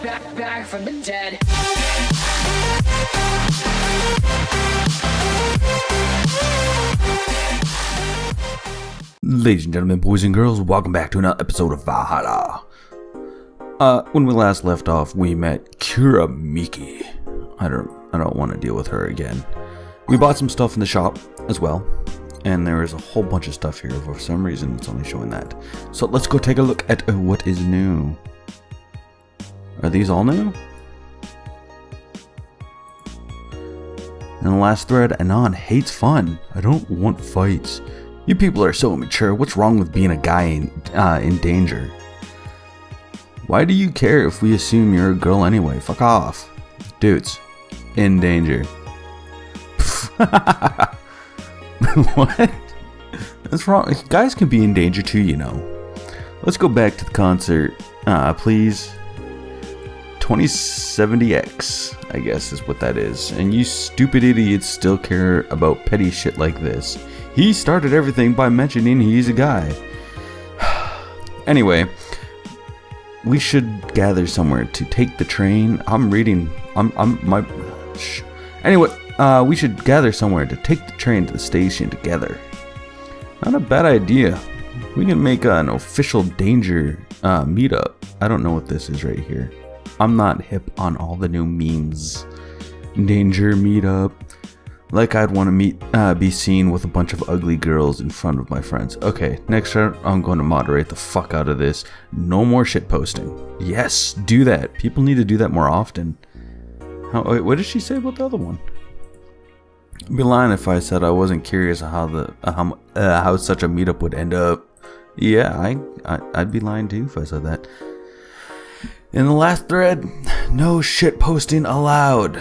Back from the dead. Ladies and gentlemen, boys and girls, welcome back to another episode of Valhalla. When we last left off, we met Kuramiki. I don't want to deal with her again. We bought some stuff in the shop as well, and there is a whole bunch of stuff here. For some reason, it's only showing that. So let's go take a look at what is new. Are these all new? In the last thread, Anon hates fun. I don't want fights. You people are so immature. What's wrong with being a guy in danger? Why do you care if we assume you're a girl anyway? Fuck off. Dudes, in danger. What? That's wrong. Guys can be in danger too, you know. Let's go back to the concert. Please. 2070X, I guess is what that is. And you stupid idiots still care about petty shit like this. He started everything by mentioning he's a guy. Anyway, we should gather somewhere to take the train. Anyway, we should gather somewhere to take the train to the station together. Not a bad idea. We can make an official danger meetup. I don't know what this is right here. I'm not hip on all the new memes. Danger meetup. Like I'd want to be seen with a bunch of ugly girls in front of my friends. Okay, next round, I'm going to moderate the fuck out of this. No more shit posting. Yes, do that. People need to do that more often. Wait, what did she say about the other one? I'd be lying if I said I wasn't curious how such a meetup would end up. Yeah, I'd be lying too if I said that. In the last thread, no shit posting allowed.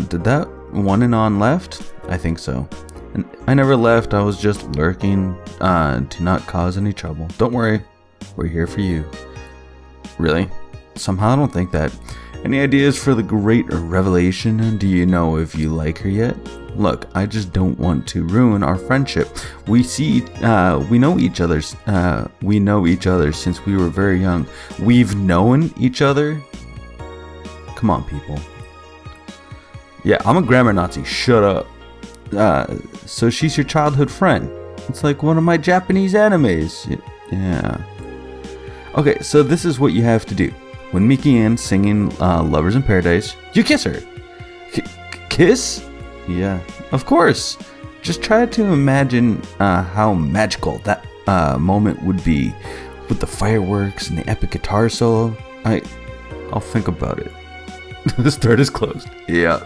Did that one and on left? I think so. And I never left, I was just lurking to not cause any trouble. Don't worry, we're here for you. Really? Somehow I don't think that. Any ideas for the great revelation? Do you know if you like her yet? Look, I just don't want to ruin our friendship. We know each other since we were very young. We've known each other? Come on, people. Yeah, I'm a grammar Nazi. Shut up. So she's your childhood friend. It's like one of my Japanese animes. Yeah. Okay, so this is what you have to do. When Miki Ann's singing Lovers in Paradise, you kiss her. Kiss? Yeah, of course. Just try to imagine how magical that moment would be with the fireworks and the epic guitar solo. I'll think about it. This thread is closed. Yeah.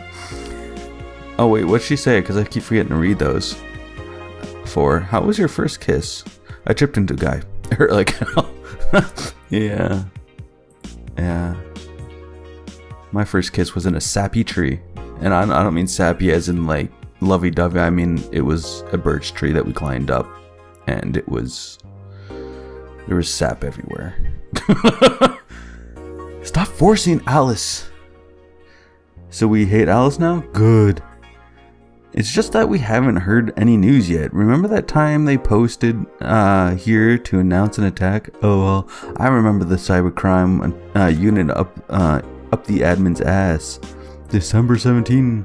Oh wait, what'd she say? Because I keep forgetting to read those. How was your first kiss? I tripped into a guy. It hurt like hell. Yeah. Yeah. My first kiss was in a sappy tree. And I don't mean sappy as in like lovey-dovey. I mean it was a birch tree that we climbed up. And there was sap everywhere. Stop forcing Alice. So we hate Alice now? Good. It's just that we haven't heard any news yet. Remember that time they posted here to announce an attack? Oh well, I remember the cybercrime unit up the admin's ass. December 17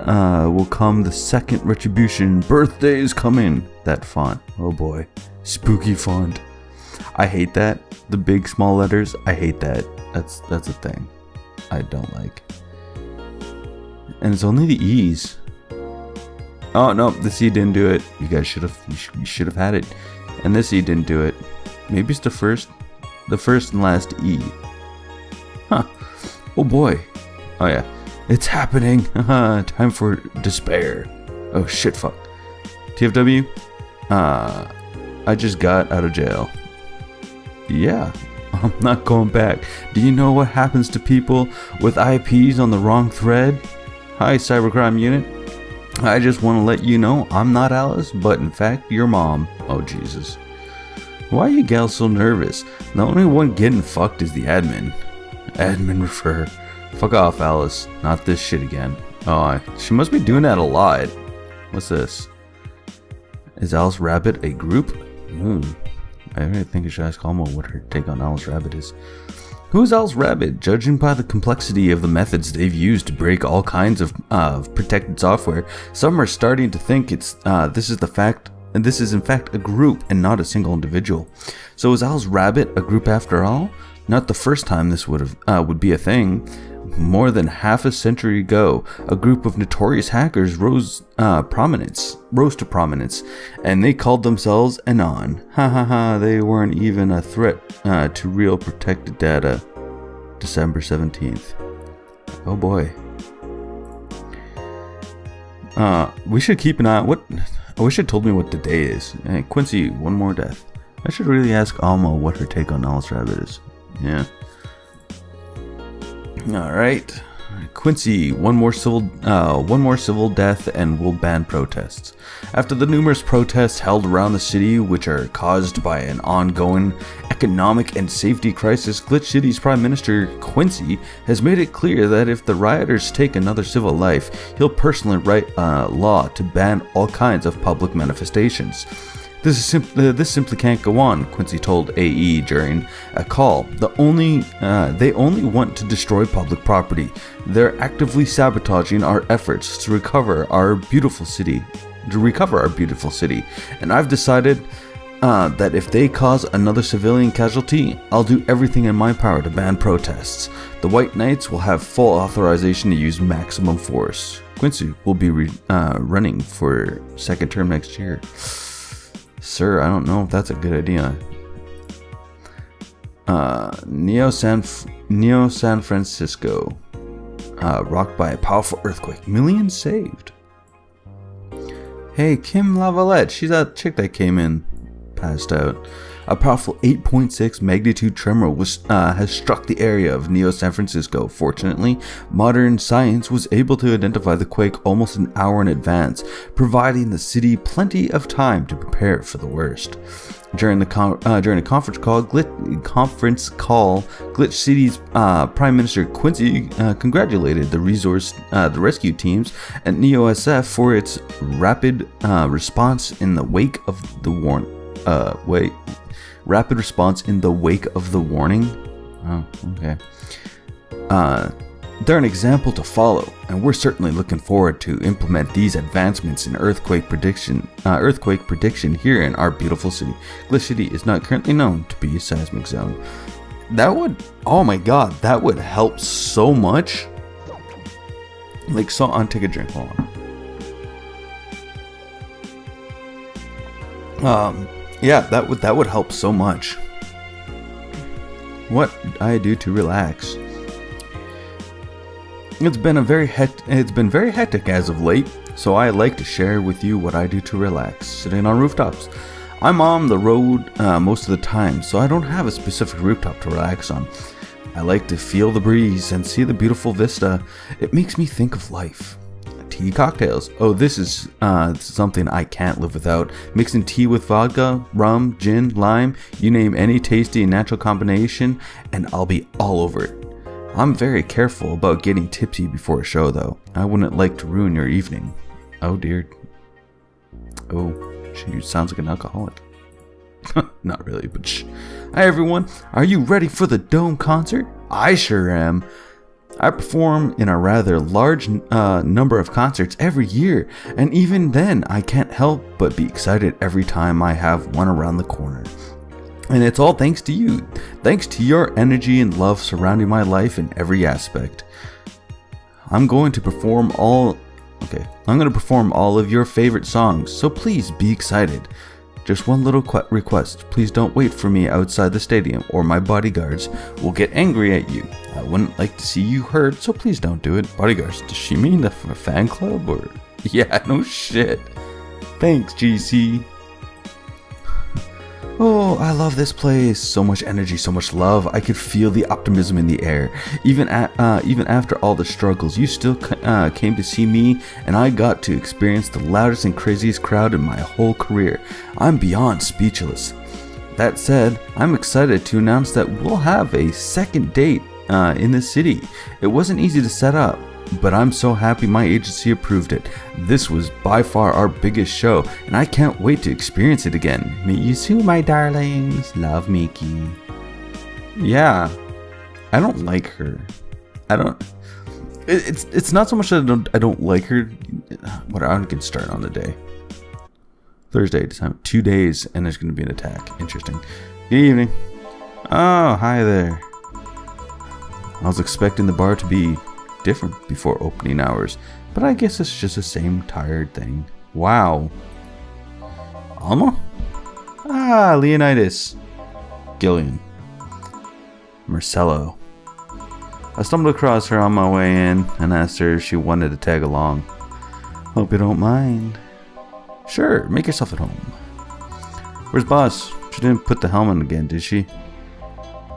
will come the second retribution. Birthday is coming. That font. Oh boy. Spooky font. I hate that. The big small letters. I hate that. That's a thing I don't like. And it's only the E's. Oh no, the C didn't do it. You guys should have had it. And this E didn't do it. Maybe it's the first and last E. Huh. Oh boy. Oh yeah. It's happening. Time for despair. Oh shit, fuck. TFW? I just got out of jail. Yeah. I'm not going back. Do you know what happens to people with IPs on the wrong thread? Hi, cybercrime unit. I just want to let you know I'm not Alice, but in fact your mom. Oh Jesus. Why are you gals so nervous? The only one getting fucked is the admin. Admin refer. Fuck off, Alice. Not this shit again. Oh, she must be doing that a lot. What's this? Is Alice Rabbit a group? I really think I should ask Alma what her take on Alice Rabbit is. Who's else rabid? Judging by the complexity of the methods they've used to break all kinds of protected software, some are starting to think this is in fact a group and not a single individual. So is Al's Rabbit a group after all? Not the first time this would be a thing. More than half a century ago, a group of notorious hackers rose to prominence, and they called themselves Anon. Ha ha ha, they weren't even a threat to real protected data. December 17th. Oh boy. We should keep an eye on I wish it told me what the day is. Hey, Quincy, one more death. I should really ask Alma what her take on Alice Rabbit is. Yeah. Alright. Quincy, one more civil death and will ban protests. After the numerous protests held around the city, which are caused by an ongoing economic and safety crisis, Glitch City's Prime Minister Quincy has made it clear that if the rioters take another civil life, he'll personally write a law to ban all kinds of public manifestations. This simply can't go on, Quincy told AE during a call. They only want to destroy public property. They're actively sabotaging our efforts to recover our beautiful city. And I've decided that if they cause another civilian casualty, I'll do everything in my power to ban protests. The White Knights will have full authorization to use maximum force. Quincy will be running for second term next year. Sir, I don't know if that's a good idea. Neo San Francisco, rocked by a powerful earthquake. Millions saved. Hey, Kim Lavalette, she's that chick that came in, passed out. A powerful 8.6 magnitude tremor has struck the area of Neo San Francisco. Fortunately, modern science was able to identify the quake almost an hour in advance, providing the city plenty of time to prepare for the worst. During a conference call, Glitch City's Prime Minister Quincy congratulated the rescue teams at Neo SF for its rapid response in the wake of the warning. Rapid response in the wake of the warning. Oh, okay. They're an example to follow, and we're certainly looking forward to implement these advancements in earthquake prediction here in our beautiful city. Glitch City is not currently known to be a seismic zone. Oh my god, that would help so much. I'll take a drink. Hold on. Yeah, that would help so much. What I do to relax. It's been very hectic as of late, so I like to share with you what I do to relax. Sitting on rooftops. I'm on the road most of the time, so I don't have a specific rooftop to relax on. I like to feel the breeze and see the beautiful vista. It makes me think of life. Tea cocktails. Oh, this is something I can't live without. Mixing tea with vodka, rum, gin, lime, you name any tasty and natural combination, and I'll be all over it. I'm very careful about getting tipsy before a show, though. I wouldn't like to ruin your evening. Oh dear. Oh, she sounds like an alcoholic. Not really, but shh. Hi everyone, are you ready for the Dome concert? I sure am. I perform in a rather large number of concerts every year, and even then I can't help but be excited every time I have one around the corner. And it's all thanks to you. Thanks to your energy and love surrounding my life in every aspect. I'm going to perform all of your favorite songs, so please be excited. Just one little request. Please don't wait for me outside the stadium or my bodyguards will get angry at you. I wouldn't like to see you hurt, so please don't do it. Bodyguards, does she mean the fan club or? Yeah, no shit. Thanks, GC. Oh, I love this place. So much energy, so much love. I could feel the optimism in the air. Even after all the struggles, you still came to see me, and I got to experience the loudest and craziest crowd in my whole career. I'm beyond speechless. That said, I'm excited to announce that we'll have a second date in the city. It wasn't easy to set up, but I'm so happy my agency approved it. This was by far our biggest show, and I can't wait to experience it again. Meet you soon, my darlings. Love, Miki. Yeah, I don't like her. I don't. It's not so much that I don't like her. What I can start on the day. Thursday, 2 days, and there's going to be an attack. Interesting. Good evening. Oh, hi there. I was expecting the bar to be different before opening hours, but I guess it's just the same tired thing. Wow. Alma? Ah, Leonidas. Gillian. Marcello. I stumbled across her on my way in and asked her if she wanted to tag along. Hope you don't mind. Sure, make yourself at home. Where's Boss? She didn't put the helm on again, did she?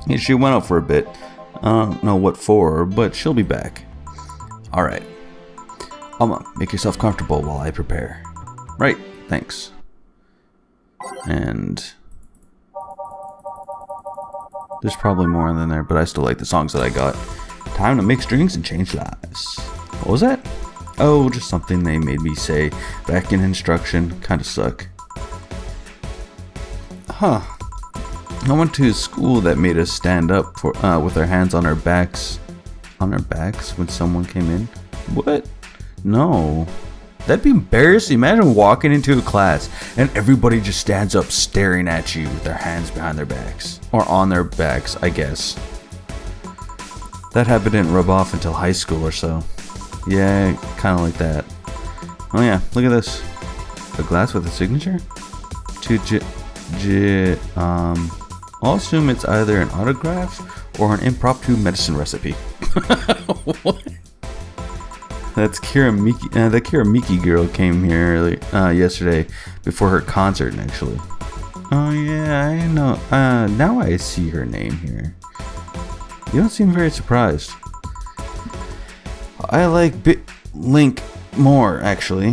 Yeah, she went out for a bit. I don't know what for, but she'll be back. Alright. Alma, make yourself comfortable while I prepare. Right, thanks. And there's probably more than there, but I still like the songs that I got. Time to mix drinks and change lives. What was that? Oh, just something they made me say back in instruction. Kinda suck. Huh. I went to a school that made us stand up for with our hands on our backs. On our backs when someone came in? What? No. That'd be embarrassing. Imagine walking into a class and everybody just stands up staring at you with their hands behind their backs. Or on their backs, I guess. That habit didn't rub off until high school or so. Yeah, kind of like that. Oh yeah, look at this. A glass with a signature? I'll assume it's either an autograph or an impromptu medicine recipe. What? That's Kira Miki. That Kira Miki girl came here yesterday before her concert, actually. Oh yeah, I know. Now I see her name here. You don't seem very surprised. I like Link more, actually.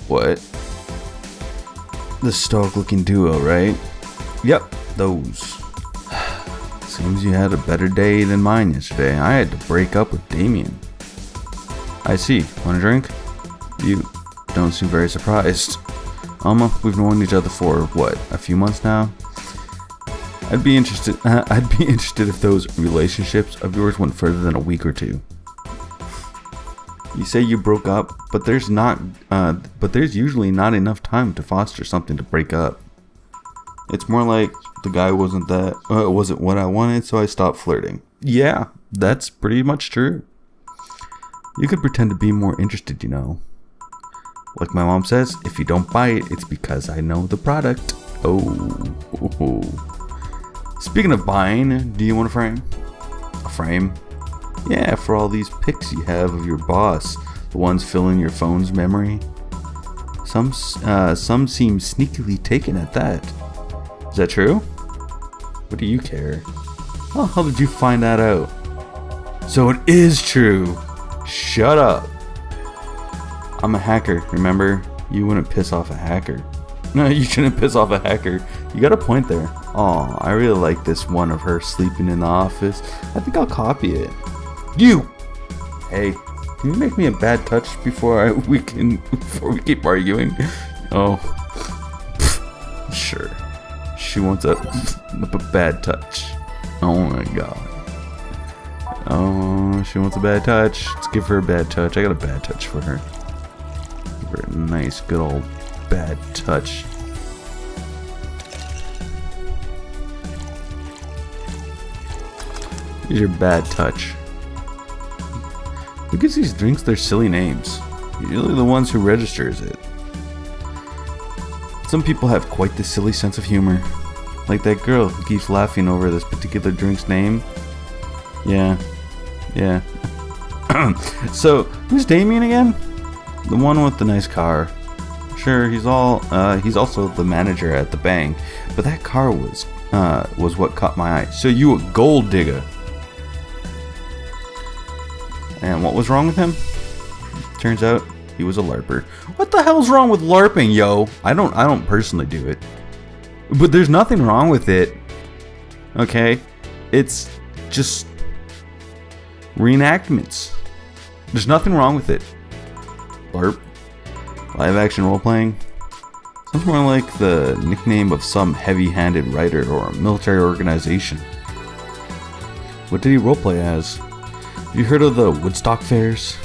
What? The stoic-looking duo, right? Yep, those. Seems you had a better day than mine yesterday. I had to break up with Desmeon. I see. Want a drink? You don't seem very surprised. Alma, we've known each other for, what, a few months now? I'd be interested if those relationships of yours went further than a week or two. You say you broke up, but there's usually not enough time to foster something to break up. It's more like the guy wasn't what I wanted, so I stopped flirting. Yeah, that's pretty much true. You could pretend to be more interested, you know. Like my mom says, if you don't buy it, it's because I know the product. Oh. Speaking of buying, do you want a frame? A frame? Yeah, for all these pics you have of your boss, the ones filling your phone's memory. Some seem sneakily taken at that. Is that true? What do you care? Oh, how did you find that out? So it is true. Shut up. I'm a hacker, remember? You wouldn't piss off a hacker. No, you shouldn't piss off a hacker. You got a point there. Aw, I really like this one of her sleeping in the office. I think I'll copy it. You! Hey, can you make me a bad touch before we keep arguing? Oh. Sure. She wants a bad touch. Oh my god. Oh, she wants a bad touch. Let's give her a bad touch. I got a bad touch for her. Give her a nice, good old bad touch. Here's your bad touch. Who gives these drinks their silly names? Usually the ones who registers it. Some people have quite the silly sense of humor. Like that girl who keeps laughing over this particular drink's name. Yeah. So, who's Desmeon again? The one with the nice car. Sure, he's also the manager at the bank, but that car was what caught my eye. So you a gold digger. And what was wrong with him? Turns out he was a LARPer. What the hell's wrong with LARPing, yo? I don't personally do it. But there's nothing wrong with it. Okay? It's just reenactments. There's nothing wrong with it. LARP. Live action role playing. Sounds more like the nickname of some heavy-handed writer or a military organization. What did he roleplay as? Have you heard of the Woodstock fairs?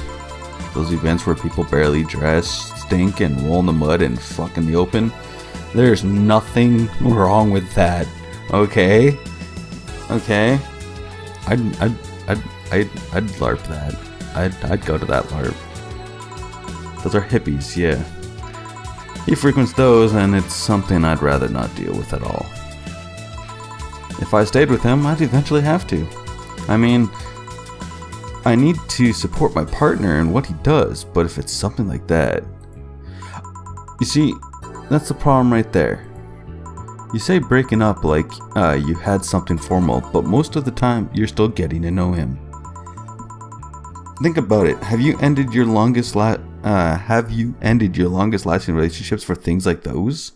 Those events where people barely dress, stink, and roll in the mud and fuck in the open? There's nothing wrong with that. Okay? Okay? I'd LARP that. I'd go to that LARP. Those are hippies, yeah. He frequents those, and it's something I'd rather not deal with at all. If I stayed with him, I'd eventually have to. I mean, I need to support my partner in what he does, but if it's something like that... You see, that's the problem right there. You say breaking up like you had something formal, but most of the time, you're still getting to know him. Think about it. Have you ended your longest lasting relationships for things like those?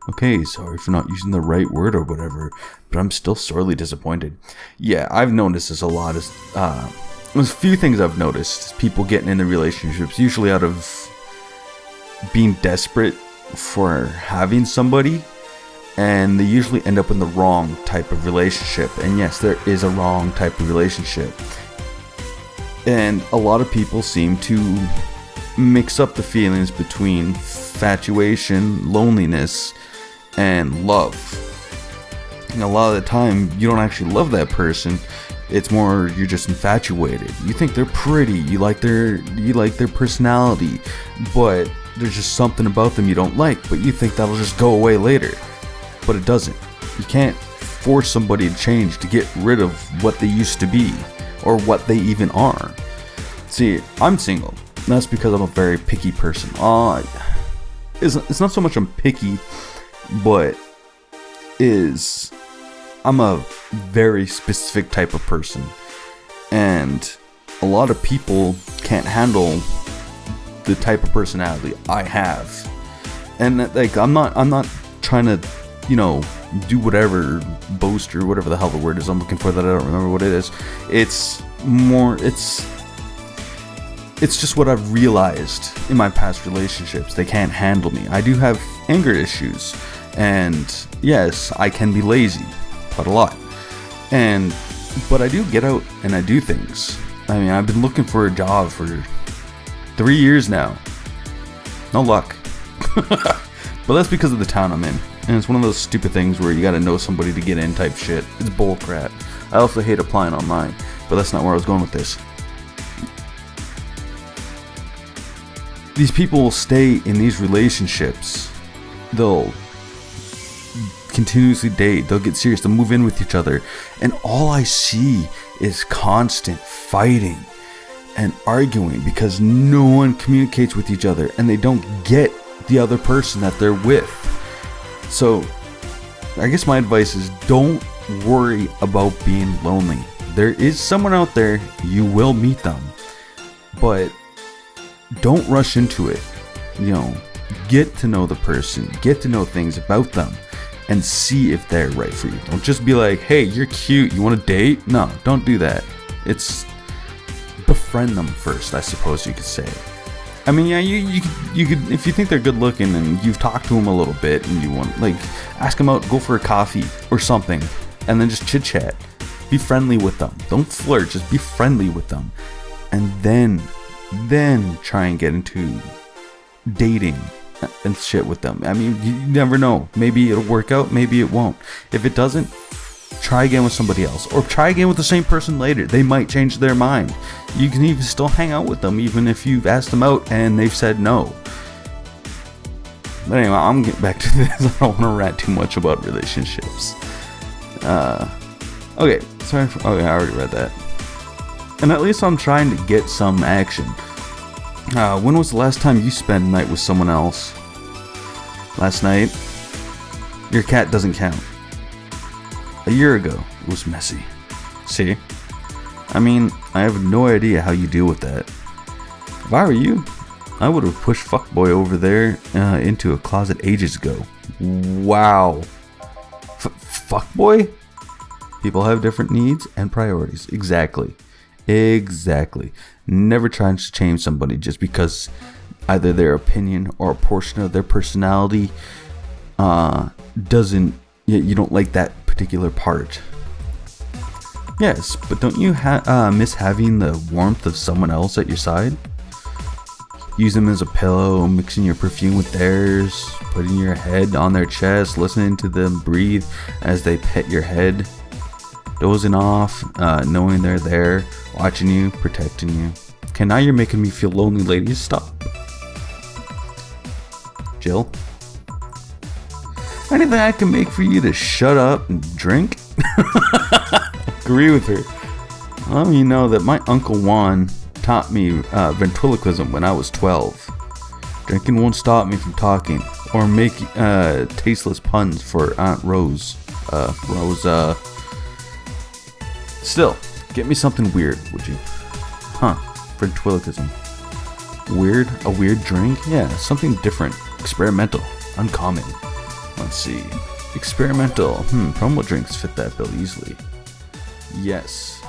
Okay, sorry for not using the right word or whatever, but I'm still sorely disappointed. Yeah, I've noticed this a lot. There's a few things I've noticed. People getting into relationships, usually out of being desperate for having somebody, and they usually end up in the wrong type of relationship. And yes, there is a wrong type of relationship. And a lot of people seem to mix up the feelings between infatuation, loneliness, and love. And a lot of the time, you don't actually love that person. It's more you're just infatuated. You think they're pretty, you like their personality, but there's just something about them you don't like, but you think that'll just go away later. But it doesn't. You can't force somebody to change to get rid of what they used to be, or what they even are. See, I'm single. That's because I'm a very picky person. It's not so much I'm picky, but I'm a very specific type of person, and a lot of people can't handle the type of personality I have. And like, I'm not trying to, do whatever, boast or whatever the hell the word is I'm looking for that I don't remember what it is. It's just what I've realized in my past relationships. They can't handle me. I do have anger issues, and yes, I can be lazy, quite a lot. But I do get out and I do things. I mean, I've been looking for a job for 3 years now. No luck. But that's because of the town I'm in. And it's one of those stupid things where you gotta know somebody to get in type shit. It's bullcrap. I also hate applying online, but that's not where I was going with this. These people will stay in these relationships. They'll continuously date. They'll get serious. They'll move in with each other. And all I see is constant fighting and arguing because no one communicates with each other and they don't get the other person that they're with. So I guess my advice is don't worry about being lonely. There is someone out there. You will meet them. But don't rush into it. Get to know the person. Get to know things about them. And see if they're right for you. Don't just be like, hey, you're cute. You want to date? No, don't do that. It's befriend them first, I suppose you could say. I mean, yeah, you could, if you think they're good looking and you've talked to them a little bit and you want, ask them out, go for a coffee or something, and then just chit chat. Be friendly with them. Don't flirt, just be friendly with them. And then try and get into dating and shit with them. I mean, you never know. Maybe it'll work out, maybe it won't. If it doesn't, try again with somebody else, or try again with the same person later. They might change their mind. You can even still hang out with them even if you've asked them out and they've said no. But anyway, I'm getting back to this. I don't want to rant too much about relationships. Okay, I already read that. And at least I'm trying to get some action. When was the last time you spent a night with someone else? Last night? Your cat doesn't count. A year ago, it was messy. See? I mean, I have no idea how you deal with that. If I were you, I would have pushed fuckboy over there into a closet ages ago. Wow. Fuckboy? People have different needs and priorities. Exactly. Never trying to change somebody just because either their opinion or a portion of their personality you don't like that particular part. Yes, but don't you miss having the warmth of someone else at your side? Use them as a pillow, mixing your perfume with theirs, putting your head on their chest, listening to them breathe as they pet your head, dozing off, knowing they're there, watching you, protecting you. Okay, now you're making me feel lonely, ladies. Stop. Jill? Anything I can make for you to shut up and drink? Agree with her. Well, you know that my Uncle Juan taught me ventriloquism when I was 12. Drinking won't stop me from talking or make tasteless puns for Aunt Rose. Still, get me something weird, would you? Huh, ventriloquism. Weird? A weird drink? Yeah, something different. Experimental. Uncommon. Let's see. Experimental. Promo drinks fit that bill easily. Yes.